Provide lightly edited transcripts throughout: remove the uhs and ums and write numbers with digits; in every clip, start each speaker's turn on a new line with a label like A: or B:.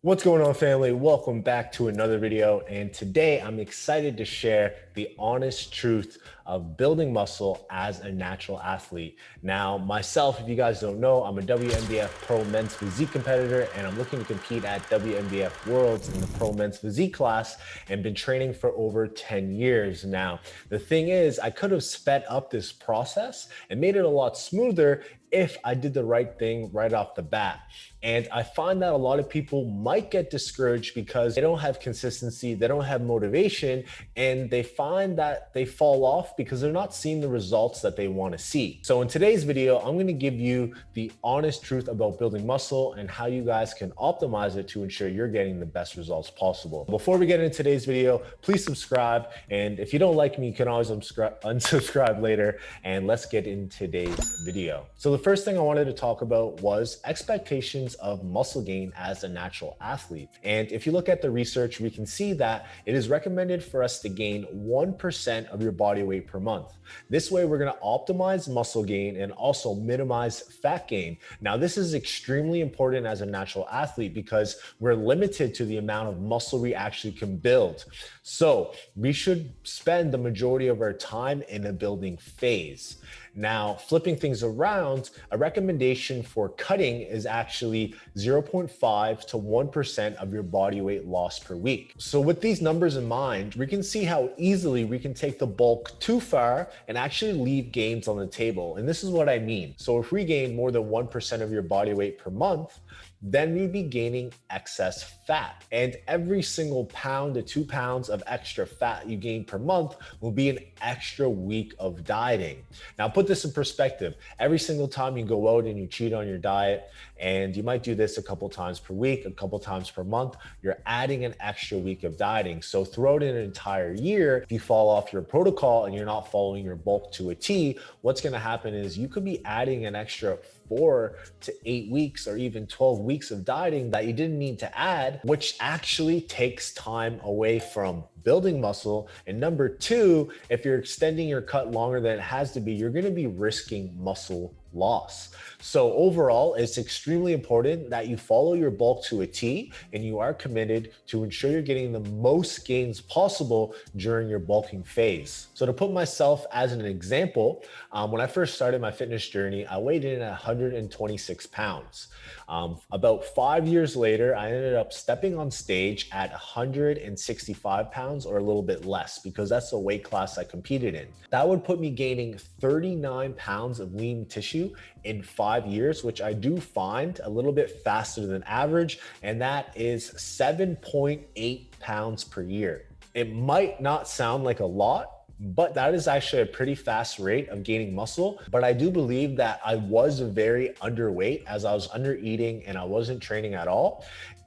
A: What's going on, family? Welcome back to another video. And today I'm excited to share the honest truth of building muscle as a natural athlete. Now, myself, if you guys don't know, I'm a WNBF Pro Men's Physique competitor, and I'm looking to compete at WNBF Worlds in the Pro Men's Physique class and been training for over 10 years now. The thing is, I could have sped up this process and made it a lot smoother if I did the right thing right off the bat. And I find that a lot of people might get discouraged because they don't have consistency, they don't have motivation, and they find that they fall off because they're not seeing the results that they want to see. So in today's video, I'm going to give you the honest truth about building muscle and how you guys can optimize it to ensure you're getting the best results possible. Before we get into today's video, please subscribe. And if you don't like me, you can always unsubscribe later. And let's get into today's video. So the first thing I wanted to talk about was expectations of muscle gain as a natural athlete. And if you look at the research, we can see that it is recommended for us to gain 1% of your body weight per month. This way, we're going to optimize muscle gain and also minimize fat gain. Now, this is extremely important as a natural athlete because we're limited to the amount of muscle we actually can build. So we should spend the majority of our time in a building phase. Now, flipping things around, a recommendation for cutting is actually 0.5 to 1% of your body weight loss per week. So with these numbers in mind, we can see how easily we can take the bulk too far and actually leave gains on the table. And this is what I mean. So if we gain more than 1% of your body weight per month, then we'd be gaining excess fat. And every single pound to 2 pounds of extra fat you gain per month will be an extra week of dieting. Now, put this in perspective. Every single time you go out and you cheat on your diet, and you might do this a couple times per week, a couple times per month, you're adding an extra week of dieting. So throughout an entire year, if you fall off your protocol and you're not following your bulk to a T, what's gonna happen is you could be adding an extra 4 to 8 weeks or even 12 weeks of dieting that you didn't need to add, which actually takes time away from building muscle. And number two, if you're extending your cut longer than it has to be, you're going to be risking muscle loss. So overall, it's extremely important that you follow your bulk to a T and you are committed to ensure you're getting the most gains possible during your bulking phase. So to put myself as an example, when I first started my fitness journey, I weighed in at 126 pounds. About 5 years later, I ended up stepping on stage at 165 pounds or a little bit less because that's the weight class I competed in. That would put me gaining 39 pounds of lean tissue in 5 years, which I do find a little bit faster than average, and that is 7.8 pounds per year. It might not sound like a lot, but that is actually a pretty fast rate of gaining muscle. But I do believe that I was very underweight as I was under eating and I wasn't training at all,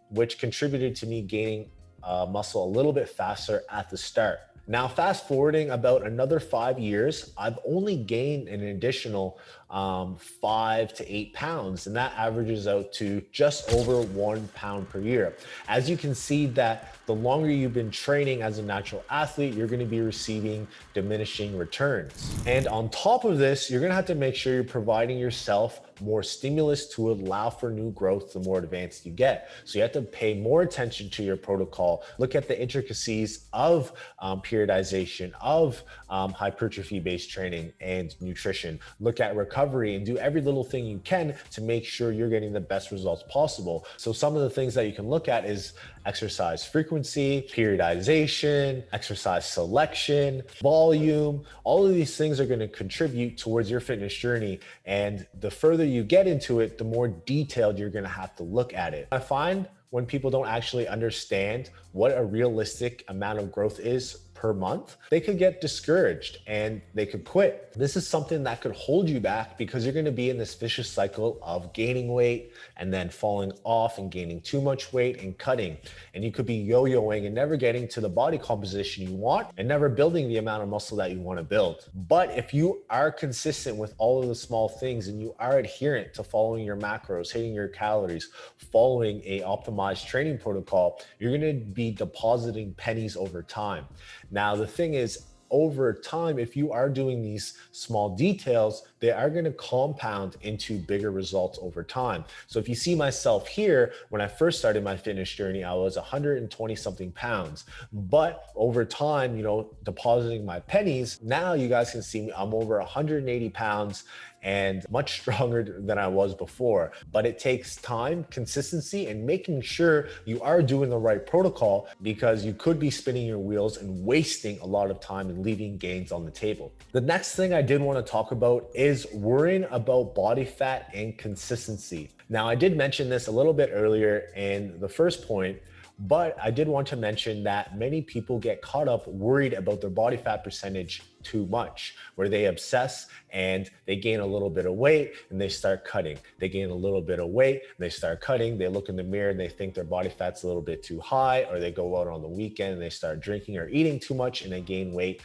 A: which contributed to me gaining muscle a little bit faster at the start. Now, fast forwarding about another 5 years, I've only gained an additional 5 to 8 pounds, and that averages out to just over 1 pound per year. As you can see that the longer you've been training as a natural athlete, you're going to be receiving diminishing returns. And on top of this, you're going to have to make sure you're providing yourself more stimulus to allow for new growth the more advanced you get. So you have to pay more attention to your protocol, look at the intricacies of periodization, of hypertrophy-based training and nutrition, look at recovery and do every little thing you can to make sure you're getting the best results possible. So some of the things that you can look at is exercise frequency, periodization, exercise selection, volume. All of these things are going to contribute towards your fitness journey. And the further you get into it, the more detailed you're going to have to look at it. I find when people don't actually understand what a realistic amount of growth is per month, they could get discouraged and they could quit. This is something that could hold you back because you're going to be in this vicious cycle of gaining weight and then falling off and gaining too much weight and cutting. And you could be yo-yoing and never getting to the body composition you want and never building the amount of muscle that you want to build. But if you are consistent with all of the small things and you are adherent to following your macros, hitting your calories, following a optimized training protocol, you're going to be depositing pennies over time. Now, the thing is, over time, if you are doing these small details, they are going to compound into bigger results over time. So if you see myself here, when I first started my fitness journey, I was 120 something pounds. But over time, depositing my pennies, now you guys can see me, I'm over 180 pounds and much stronger than I was before. But it takes time, consistency, and making sure you are doing the right protocol, because you could be spinning your wheels and wasting a lot of time and leaving gains on the table. The next thing I did want to talk about is worrying about body fat and consistency. Now, I did mention this a little bit earlier in the first point, but I did want to mention that many people get caught up worried about their body fat percentage too much, where they obsess and they gain a little bit of weight and they start cutting. They gain a little bit of weight and they start cutting. They look in the mirror and they think their body fat's a little bit too high, or they go out on the weekend and they start drinking or eating too much and they gain weight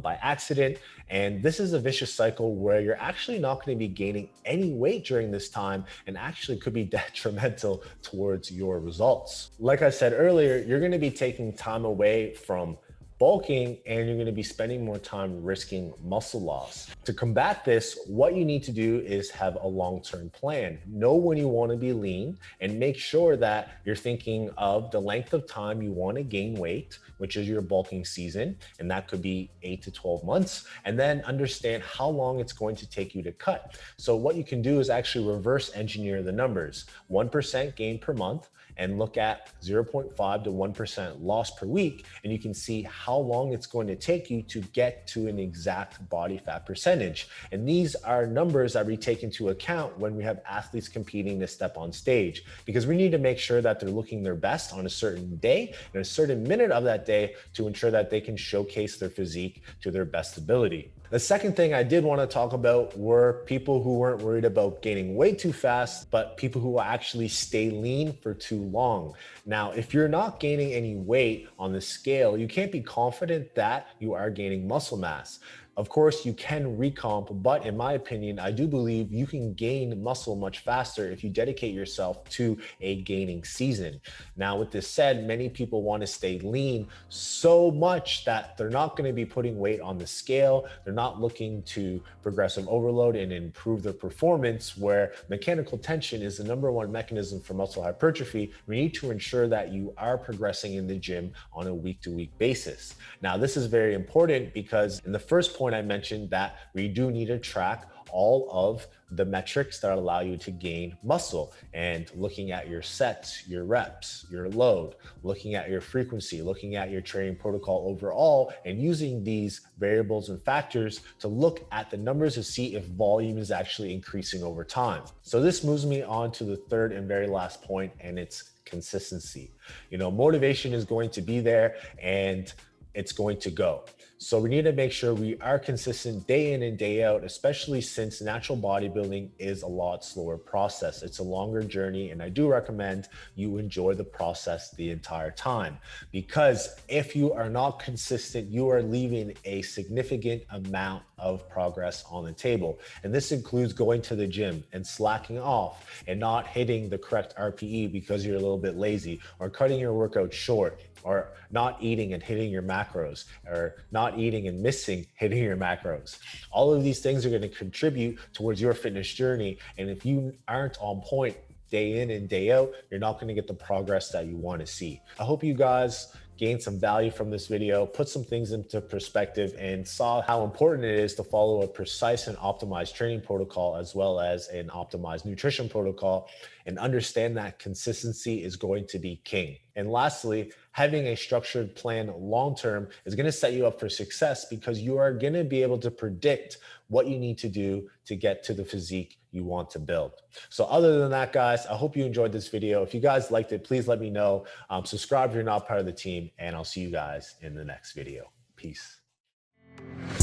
A: by accident. And this is a vicious cycle where you're actually not going to be gaining any weight during this time, and actually could be detrimental towards your results. Like I said earlier, you're going to be taking time away from bulking, and you're going to be spending more time risking muscle loss. To combat this, what you need to do is have a long-term plan. Know when you want to be lean, and make sure that you're thinking of the length of time you want to gain weight, which is your bulking season, and that could be 8 to 12 months, and then understand how long it's going to take you to cut. So what you can do is actually reverse engineer the numbers. 1% gain per month, and look at 0.5 to 1% loss per week, and you can see how long it's going to take you to get to an exact body fat percentage. And these are numbers that we take into account when we have athletes competing to step on stage, because we need to make sure that they're looking their best on a certain day and a certain minute of that day to ensure that they can showcase their physique to their best ability. The second thing I did want to talk about were people who weren't worried about gaining weight too fast, but people who actually stay lean for too long. Now, if you're not gaining any weight on the scale, you can't be confident that you are gaining muscle mass. Of course, you can recomp, but in my opinion, I do believe you can gain muscle much faster if you dedicate yourself to a gaining season. Now, with this said, many people want to stay lean so much that they're not going to be putting weight on the scale. They're not looking to progressive overload and improve their performance, where mechanical tension is the #1 mechanism for muscle hypertrophy. We need to ensure that you are progressing in the gym on a week-to-week basis. Now, this is very important because in the first point I mentioned that we do need to track all of the metrics that allow you to gain muscle, and looking at your sets, your reps, your load, looking at your frequency, looking at your training protocol overall, and using these variables and factors to look at the numbers to see if volume is actually increasing over time. So this moves me on to the third and very last point, and it's consistency. Motivation is going to be there and it's going to go. So we need to make sure we are consistent day in and day out, especially since natural bodybuilding is a lot slower process. It's a longer journey, and I do recommend you enjoy the process the entire time, because if you are not consistent, you are leaving a significant amount of progress on the table. And this includes going to the gym and slacking off and not hitting the correct RPE because you're a little bit lazy, or cutting your workout short, or not eating and hitting your macros, or not eating and missing hitting your macros. All of these things are going to contribute towards your fitness journey. And if you aren't on point day in and day out, you're not going to get the progress that you want to see. I hope you guys gained some value from this video, put some things into perspective, and saw how important it is to follow a precise and optimized training protocol, as well as an optimized nutrition protocol, and understand that consistency is going to be king. And lastly, having a structured plan long-term is going to set you up for success, because you are going to be able to predict what you need to do to get to the physique you want to build. So other than that, guys, I hope you enjoyed this video. If you guys liked it, please let me know. Subscribe if you're not part of the team, and I'll see you guys in the next video. Peace.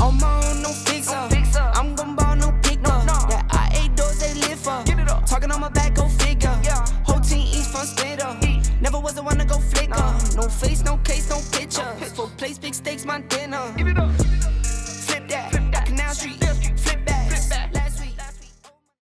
B: On my own, no fixer. I'm gon' ball, no picker. That I ate those, they live for. Talking on my back, go figure. Whole team eats for spitter. Never was the one to go flicker. No face, no